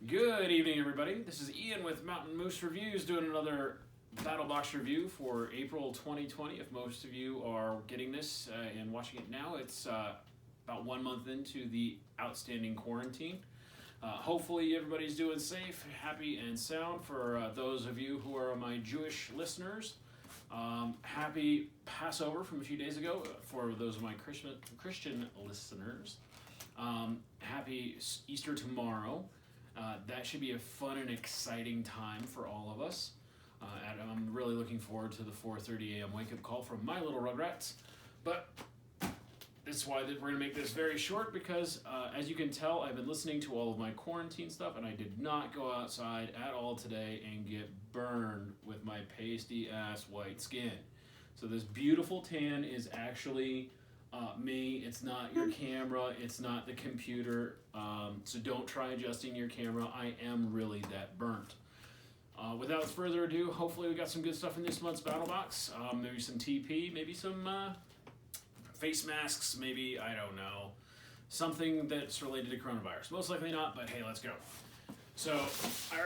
Good evening, everybody. This is Ian with Mountain Moose Reviews doing another Battlbox review for April 2020. If most of you are getting this and watching it now, it's about 1 month into the outstanding quarantine. Hopefully everybody's doing safe, happy, and sound. For those of you who are my Jewish listeners, happy Passover from a few days ago. For those of my Christian listeners, happy Easter tomorrow. That should be a fun and exciting time for all of us. And I'm really looking forward to the 4:30 a.m. wake-up call from my little Rugrats. But that's why we're going to make this very short because, as you can tell, I've been listening to all of my quarantine stuff, and I did not go outside at all today and get burned with my pasty-ass white skin. So this beautiful tan is actually me. It's not your camera. It's not the computer. So don't try adjusting your camera. I am really that burnt. Without further ado, hopefully we got some good stuff in this month's Battlbox. Maybe some TP, maybe some face masks, maybe, I don't know, something that's related to coronavirus. Most likely not, but hey, let's go. So I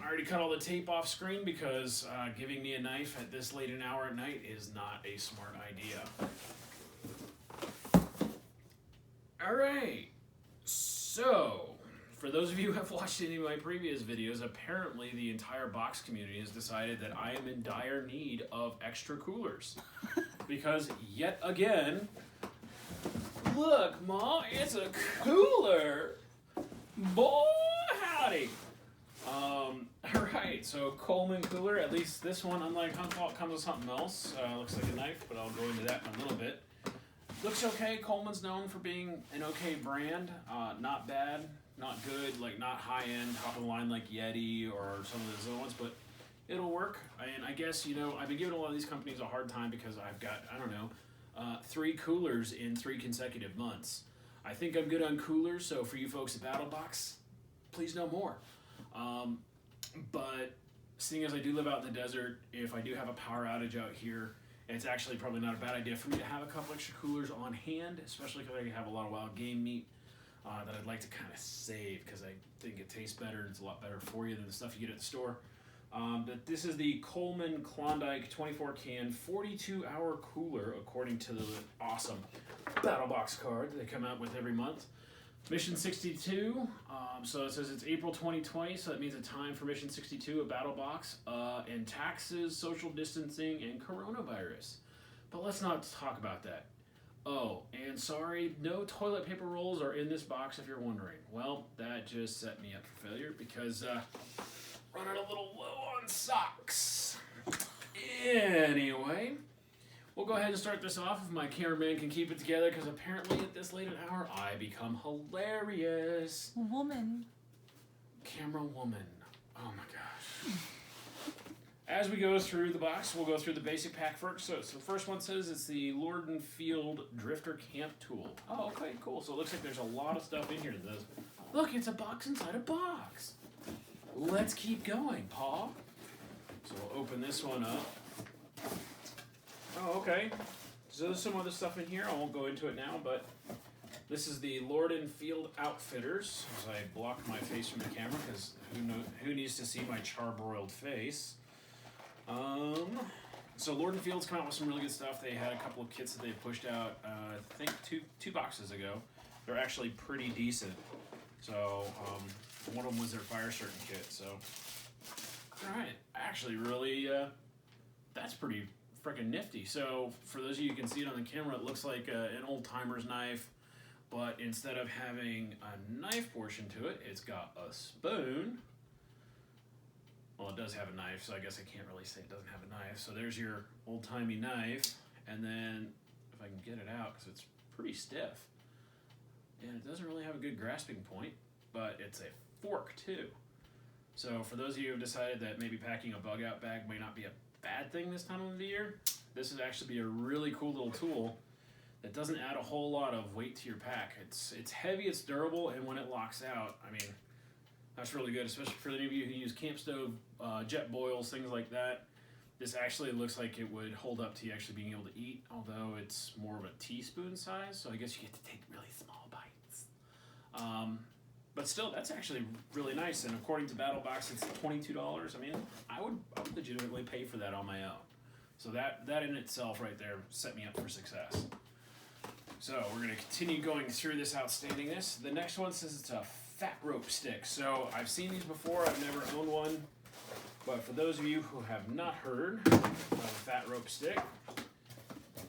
already cut all the tape off screen because giving me a knife at this late an hour at night is not a smart idea. All right, so for those of you who have watched any of my previous videos, apparently the entire box community has decided that I am in dire need of extra coolers. Because yet again, look, Ma, it's a cooler. Boy, howdy. Alright, so Coleman Cooler, at least this one, unlike Huntfault, comes with something else. Looks like a knife, but I'll go into that in a little bit. Looks okay. Coleman's known for being an okay brand. Not bad, not good, like not high-end, top of the line like Yeti or some of those other ones, but it'll work. And I guess, you know, I've been giving a lot of these companies a hard time because I've got, 3 coolers in 3 consecutive months. I think I'm good on coolers, so for you folks at Battlbox, please know more. But seeing as I do live out in the desert, if I do have a power outage out here, it's actually probably not a bad idea for me to have a couple extra coolers on hand, especially because I have a lot of wild game meat that I'd like to kind of save because I think it tastes better and it's a lot better for you than the stuff you get at the store. But this is the Coleman Klondike 24-can 42-hour cooler, according to the awesome Battlbox card that they come out with every month. Mission 62, so it says it's April 2020, so that means a time for Mission 62, a Battlbox, and taxes, social distancing, and coronavirus. But let's not talk about that. Oh, and sorry, no toilet paper rolls are in this box if you're wondering. Well, that just set me up for failure because running a little low on socks. Anyway, we'll go ahead and start this off if my cameraman can keep it together because apparently at this late an hour I become hilarious. Woman. Camera woman. Oh my gosh. As we go through the box, we'll go through the basic pack first. So the first one says it's the Lord and Field Drifter Camp Tool. Oh, okay, cool. So it looks like there's a lot of stuff in here that does. Look, it's a box inside a box. Let's keep going, Paw. So we'll open this one up. Oh, okay. So there's some other stuff in here. I won't go into it now, but this is the Lord and Field Outfitters. As I block my face from the camera, because who needs to see my charbroiled face? So Lord and Field's come out with some really good stuff. They had a couple of kits that they pushed out, I think two boxes ago. They're actually pretty decent. So one of them was their fire certain kit. So, all right, actually, really, that's pretty freaking nifty. So for those of you who can see it on the camera, it looks like an old timer's knife, but instead of having a knife portion to it, it's got a spoon. Well, it does have a knife, so I guess I can't really say it doesn't have a knife. So there's your old-timey knife, and then if I can get it out, because it's pretty stiff, and it doesn't really have a good grasping point, but it's a fork too. So for those of you who have decided that maybe packing a bug-out bag may not be a bad thing this time of the year, this would actually be a really cool little tool that doesn't add a whole lot of weight to your pack. It's heavy, it's durable, and when it locks out, I mean, that's really good, especially for any of you who use camp stove, jet boils, things like that. This actually looks like it would hold up to you actually being able to eat, although it's more of a teaspoon size, so I guess you get to take really small bites. But still, that's actually really nice. And according to Battlebox, it's $22. I mean, I would legitimately pay for that on my own. So that in itself right there set me up for success. So we're going to continue going through this outstandingness. The next one says it's a fat rope stick. So I've seen these before. I've never owned one. But for those of you who have not heard of a fat rope stick,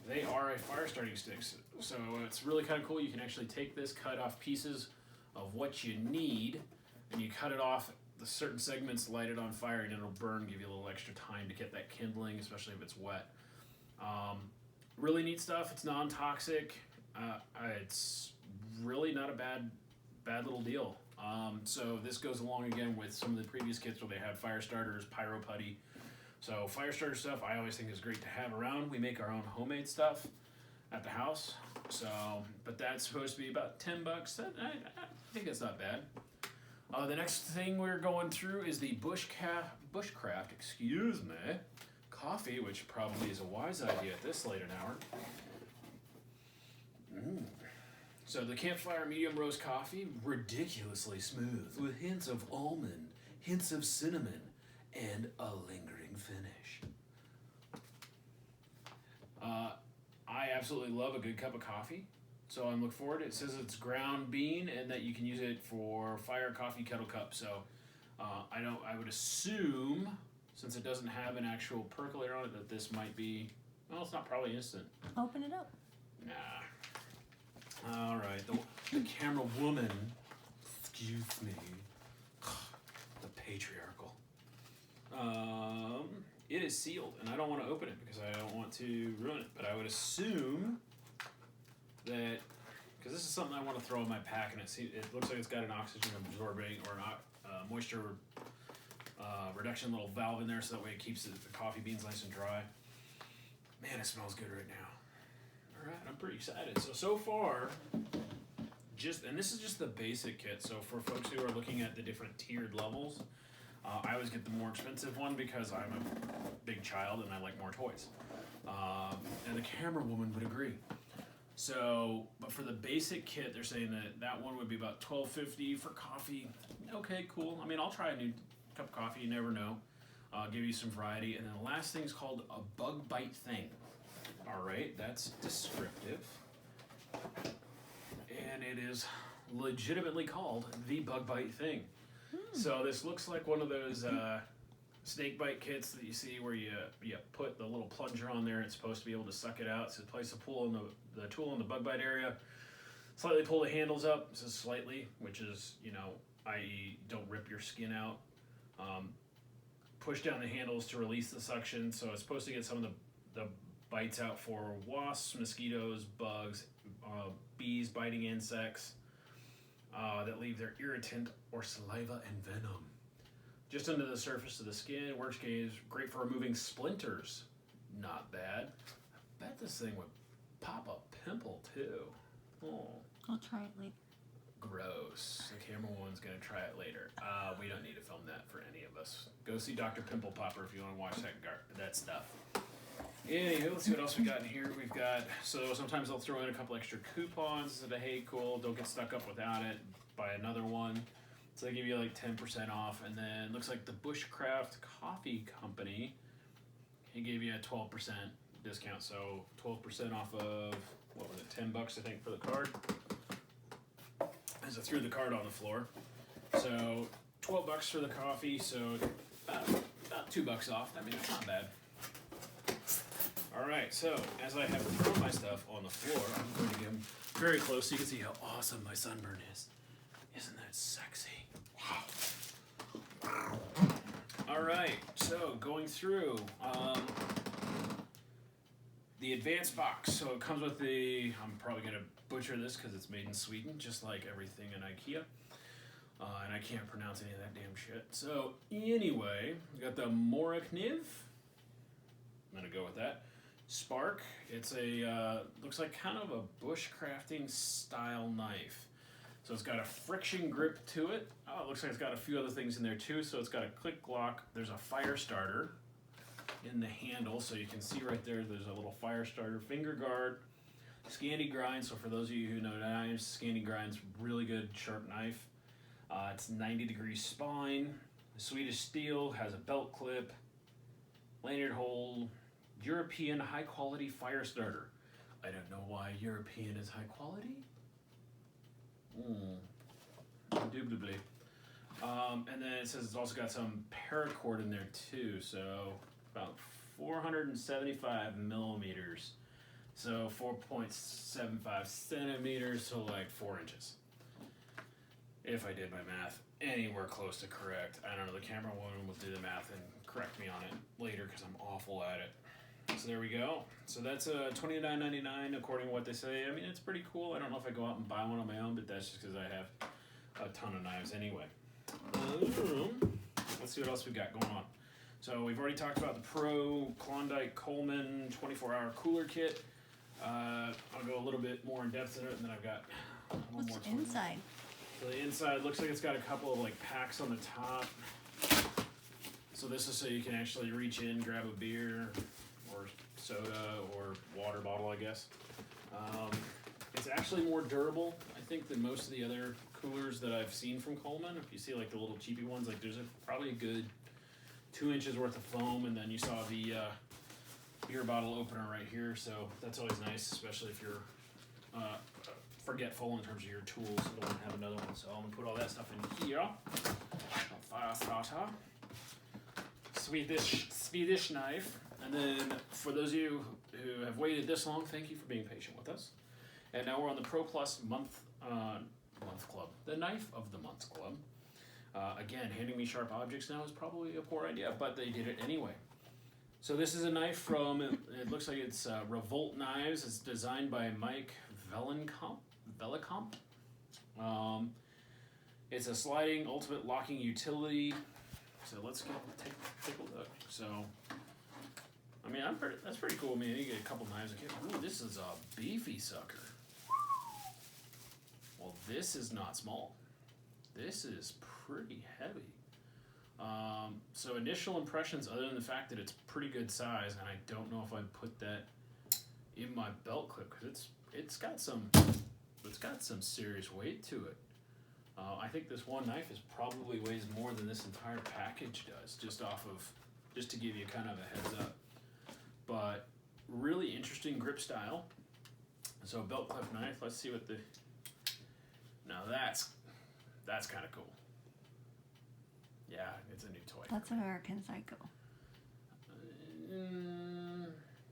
they are a fire starting stick. So it's really kind of cool. You can actually take this, cut off pieces of what you need, and you cut it off the certain segments, light it on fire, and it'll burn, give you a little extra time to get that kindling, especially if it's wet. Really neat stuff. It's non-toxic. It's really not a bad little deal. So this goes along again with some of the previous kits where they had fire starters, pyro putty. So fire starter stuff I always think is great to have around. We make our own homemade stuff at the house. So, but that's supposed to be about $10. I think that's not bad. The next thing we're going through is the Bushcraft, coffee, which probably is a wise idea at this late an hour. So the Campfire medium roast coffee, ridiculously smooth with hints of almond, hints of cinnamon, and a lingering finish. I absolutely love a good cup of coffee, so I'm looking forward. It says it's ground bean and that you can use it for fire coffee kettle cup. So I would assume, since it doesn't have an actual percolator on it, that this might be, well, it's not probably instant. Open it up. Nah. All right, the camera woman, excuse me, the patriarchal. It is sealed, and I don't want to open it because I don't want to ruin it. But I would assume that, because this is something I want to throw in my pack, and it looks like it's got an oxygen absorbing or an moisture reduction little valve in there, so that way it keeps the coffee beans nice and dry. Man, it smells good right now. All right, I'm pretty excited. So far, and this is just the basic kit. So for folks who are looking at the different tiered levels, I always get the more expensive one because I'm a big child and I like more toys. And the camera woman would agree. So, but for the basic kit, they're saying that one would be about $12.50 for coffee. Okay, cool. I mean, I'll try a new cup of coffee. You never know. Give you some variety. And then the last thing is called a bug bite thing. All right, that's descriptive. And it is legitimately called the bug bite thing. So this looks like one of those snake bite kits that you see where you put the little plunger on there. It's supposed to be able to suck it out. So place the tool in the bug bite area. Slightly pull the handles up. This is slightly, which is, i.e. don't rip your skin out. Push down the handles to release the suction. So it's supposed to get some of the bites out for wasps, mosquitoes, bugs, bees, biting insects that leave their irritant or saliva and venom just under the surface of the skin. Works great for removing splinters. Not bad. I bet this thing would pop a pimple too. Oh. I'll try it later. Gross. The camera woman's gonna try it later. We don't need to film that for any of us. Go see Dr. Pimple Popper if you want to watch that stuff. Anywho, let's see what else we got in here. We've got, so sometimes I'll throw in a couple extra coupons that, hey, cool, don't get stuck up without it, buy another one. So they give you like 10% off. And then looks like the Bushcraft Coffee Company, he gave you a 12% discount. So 12% off of, what was it, $10 I think for the card. As I threw the card on the floor. So $12 for the coffee, so about $2 off. I mean, that's not bad. All right, so as I have thrown my stuff on the floor, I'm going to get them very close so you can see how awesome my sunburn is. Isn't that sexy? Wow. All right, so going through the advanced box. So it comes with I'm probably going to butcher this because it's made in Sweden, just like everything in IKEA. And I can't pronounce any of that damn shit. So anyway, we got the Morakniv. I'm going to go with that. Spark. It's looks like kind of a bushcrafting style knife. So it's got a friction grip to it. Oh, it looks like it's got a few other things in there too. So it's got a click lock. There's a fire starter in the handle. So you can see right there's a little fire starter, finger guard, Scandi grind. So for those of you who know knives, Scandi grind's really good sharp knife. It's 90-degree spine. Swedish steel, has a belt clip, lanyard hole, European high-quality fire starter. I don't know why European is high quality. Indubitably. And then it says it's also got some paracord in there too, so about 475 millimeters. So 4.75 centimeters, so like 4 inches. If I did my math anywhere close to correct. I don't know, the camera woman will do the math and correct me on it later because I'm awful at it. So there we go. So that's $29.99 according to what they say. I mean, it's pretty cool. I don't know if I go out and buy one on my own, but that's just because I have a ton of knives anyway. Let's see what else we got going on. So we've already talked about the Pro Klondike Coleman 24-hour cooler kit. I'll go a little bit more in depth in it, and then I've got one more. What's inside? So the inside looks like it's got a couple of like packs on the top. So this is so you can actually reach in, grab a beer or soda or water bottle, I guess. It's actually more durable, I think, than most of the other coolers that I've seen from Coleman. If you see like the little cheapy ones, like there's probably a good 2 inches worth of foam, and then you saw the beer bottle opener right here. So that's always nice, especially if you're forgetful in terms of your tools. You don't want to have another one. So I'm gonna put all that stuff in here. Fire starter. Swedish knife. And then for those of you who have waited this long, thank you for being patient with us. And now we're on the Pro Plus month club, the Knife of the Month club. Again, handing me sharp objects now is probably a poor idea, but they did it anyway. So this is a knife from, it looks like it's Revolt Knives. It's designed by Mike Vellecomp. It's a sliding ultimate locking utility. So let's take a look. So, I mean, that's pretty cool. I mean, you get a couple knives. Ooh, this is a beefy sucker. Well, this is not small. This is pretty heavy. So initial impressions, other than the fact that it's pretty good size, and I don't know if I'd put that in my belt clip because it's got some serious weight to it. I think this one knife probably weighs more than this entire package does, just to give you kind of a heads up. But really interesting grip style. So belt clip knife. Let's see what now that's kind of cool. Yeah, it's a new toy. That's American Psycho.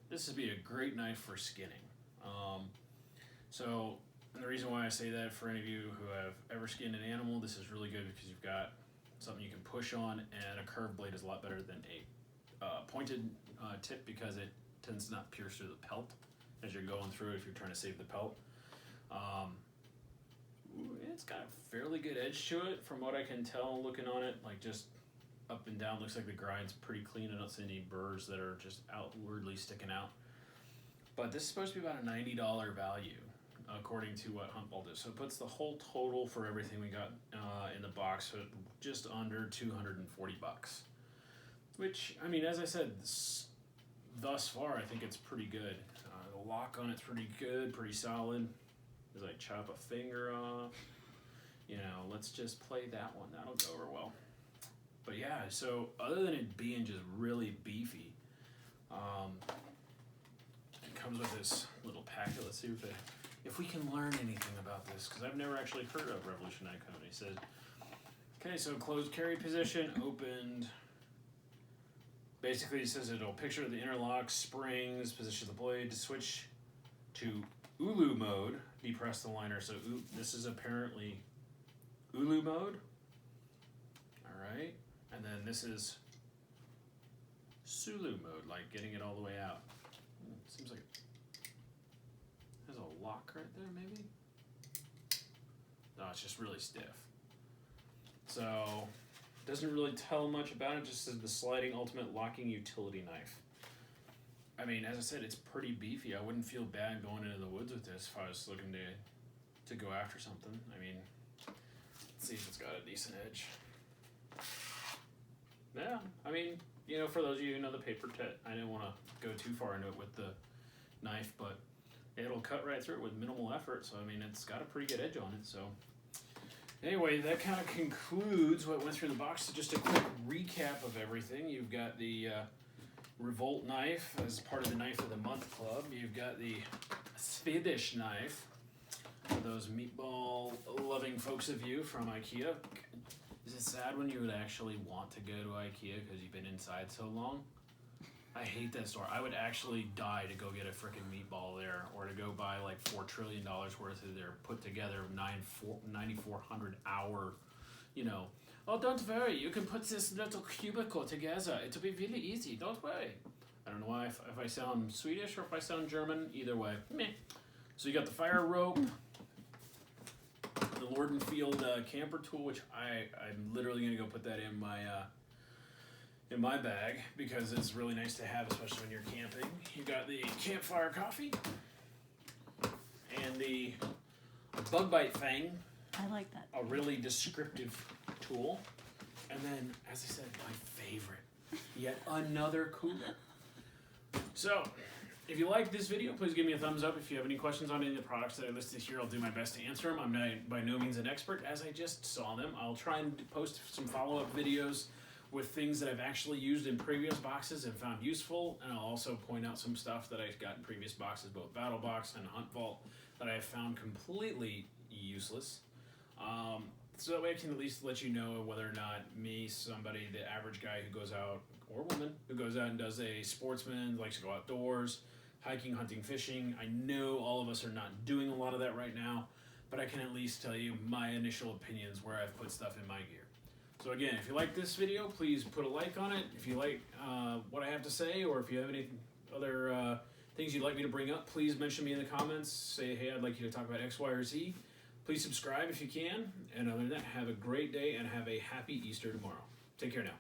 This would be a great knife for skinning. And the reason why I say that, for any of you who have ever skinned an animal, this is really good because you've got something you can push on, and a curved blade is a lot better than a pointed tip because it tends to not pierce through the pelt as you're going through it if you're trying to save the pelt. It's got a fairly good edge to it from what I can tell looking on it, like just up and down. Looks like the grind's pretty clean. I don't see any burrs that are just outwardly sticking out. But this is supposed to be about a $90 value according to what Huntball did. So it puts the whole total for everything we got in the box at just under $240. Which, I mean, as I said, thus far I think it's pretty good. The lock on it's pretty good, pretty solid. As I chop a finger off, let's just play that one. That'll go over well. But yeah, so other than it being just really beefy, it comes with this little packet. Let's see if we can learn anything about this, because I've never actually heard of Revolution Knife Company. It says, okay, so closed carry position, opened. Basically, it says it'll picture the interlock, springs, position the blade to switch to Ulu mode. Depress the liner. So this is apparently Ulu mode. All right, and then this is Sulu mode, like getting it all the way out. Seems like there's a lock right there, maybe. No, it's just really stiff. So doesn't really tell much about it. Just says the sliding ultimate locking utility knife. I mean, as I said, it's pretty beefy. I wouldn't feel bad going into the woods with this if I was looking to go after something. I mean, let's see if it's got a decent edge. Yeah, I mean, for those of you who know the paper tet, I didn't want to go too far into it with the knife, but it'll cut right through it with minimal effort. So, I mean, it's got a pretty good edge on it. So, Anyway, that kind of concludes what went through the box. So just a quick recap of everything. You've got the Revolt knife as part of the Knife of the Month Club. You've got the Swedish knife for those meatball-loving folks of you from IKEA. Is it sad when you would actually want to go to IKEA because you've been inside so long? I hate that store. I would actually die to go get a freaking meatball there, or to go buy like $4 trillion worth of their put together 9,400 hour, oh, don't worry, you can put this little cubicle together. It'll be really easy, don't worry. I don't know why, if I sound Swedish or if I sound German, either way. Meh. So you got the fire rope, the Lord and Field camper tool, which I'm literally going to go put that in my bag because it's really nice to have, especially when you're camping. You got the Campfire coffee and the bug bite thing. I like that. A really descriptive tool. And then, as I said, my favorite, yet another cooler. So, if you like this video, please give me a thumbs up. If you have any questions on any of the products that I listed here, I'll do my best to answer them. I'm by no means an expert, as I just saw them. I'll try and post some follow-up videos with things that I've actually used in previous boxes and found useful, and I'll also point out some stuff that I've got in previous boxes, both Battlebox and Hunt Vault, that I have found completely useless. So that way I can at least let you know whether or not me, somebody, the average guy who goes out, or woman, who goes out and does a sportsman, likes to go outdoors, hiking, hunting, fishing. I know all of us are not doing a lot of that right now, but I can at least tell you my initial opinions where I've put stuff in my gear. So again, if you like this video, please put a like on it. If you like what I have to say, or if you have any other things you'd like me to bring up, please mention me in the comments. Say, hey, I'd like you to talk about X, Y, or Z. Please subscribe if you can. And other than that, have a great day and have a happy Easter tomorrow. Take care now.